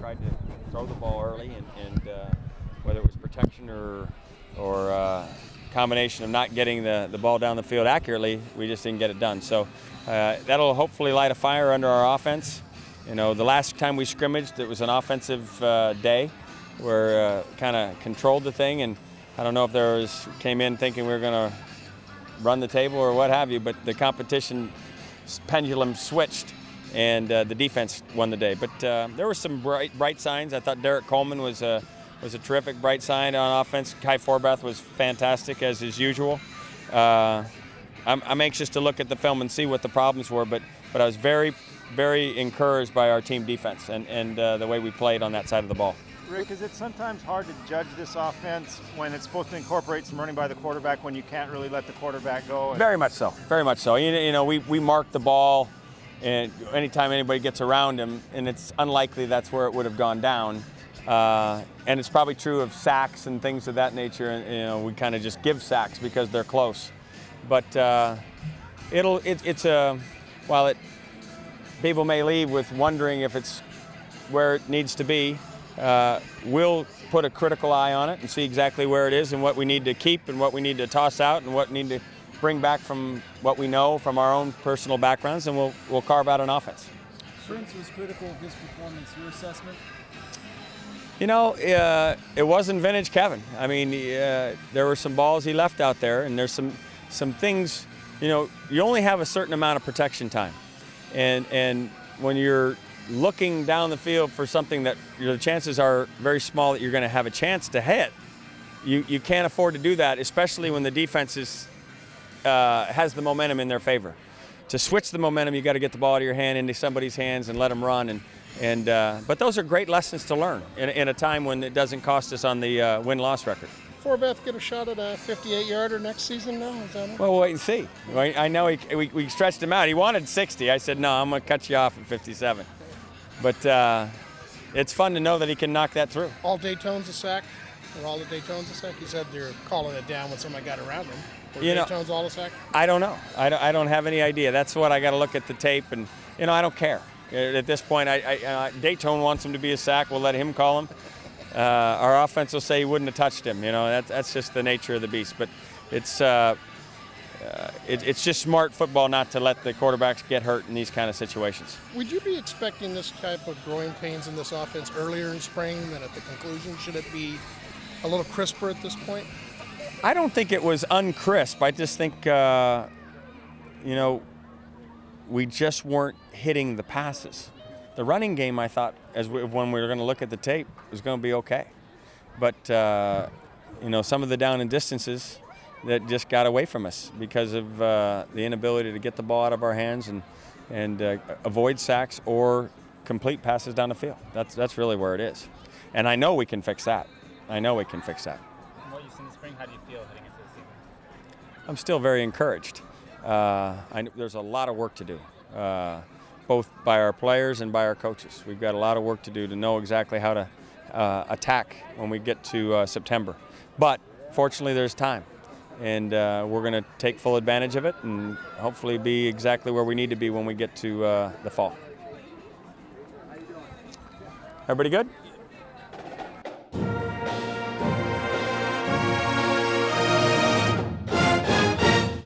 tried to throw the ball early, and whether it was protection or combination of not getting the ball down the field accurately, we just didn't get it done. So that'll hopefully light a fire under our offense. You know, the last time we scrimmaged, it was an offensive day where kind of controlled the thing, and I don't know if came in thinking we were going to run the table or what have you, but the competition pendulum switched, and the defense won the day. But there were some bright signs. I thought Derek Coleman was a terrific bright sign on offense. Kai Forbath was fantastic as usual. I'm anxious to look at the film and see what the problems were, but I was very, very encouraged by our team defense and the way we played on that side of the ball. Rick, is it sometimes hard to judge this offense when it's supposed to incorporate some running by the quarterback when you can't really let the quarterback go? Very much so. Very much so. You know, we mark the ball, and anytime anybody gets around him, and it's unlikely that's where it would have gone down. And it's probably true of sacks and things of that nature. And you know, we kind of just give sacks because they're close. But people may leave with wondering if it's where it needs to be. We'll put a critical eye on it and see exactly where it is and what we need to keep and what we need to toss out and what we need to bring back from what we know from our own personal backgrounds, and we'll carve out an offense. Prince was critical of his performance. Your assessment? You know, it wasn't vintage Kevin. I mean, there were some balls he left out there, and there's some things. You know, you only have a certain amount of protection time, and when you're looking down the field for something that the chances are very small that you're going to have a chance to hit, you can't afford to do that, especially when the defense has the momentum in their favor. To switch the momentum, you got to get the ball out of your hand into somebody's hands and let them run. But those are great lessons to learn in a time when it doesn't cost us on the win-loss record. Forbath get a shot at a 58-yarder next season now? Is that it? Well, we'll wait and see. I know we stretched him out. He wanted 60. I said, no, I'm going to cut you off at 57. But it's fun to know that he can knock that through. All Daytone's a sack? Or all the Daytone's a sack? You said they're calling it down when somebody got around him. Were Daytone's all a sack? I don't know. I don't have any idea. That's what I got to look at the tape, and you know, I don't care. At this point, Daytone wants him to be a sack. We'll let him call him. Our offense will say he wouldn't have touched him. You know, that's just the nature of the beast. But it's just smart football not to let the quarterbacks get hurt in these kind of situations. Would you be expecting this type of growing pains in this offense earlier in spring than at the conclusion? Should it be a little crisper at this point? I don't think it was uncrisp. I just think, we just weren't hitting the passes. The running game, I thought, when we were going to look at the tape, was going to be okay. But, some of the down and distances that just got away from us because of the inability to get the ball out of our hands and avoid sacks or complete passes down the field. That's really where it is. And I know we can fix that. From what you've seen in the spring, how do you feel heading into the season? I'm still very encouraged. There's a lot of work to do, both by our players and by our coaches. We've got a lot of work to do to know exactly how to attack when we get to September. But fortunately, there's time. And we're going to take full advantage of it and hopefully be exactly where we need to be when we get to the fall. Everybody good?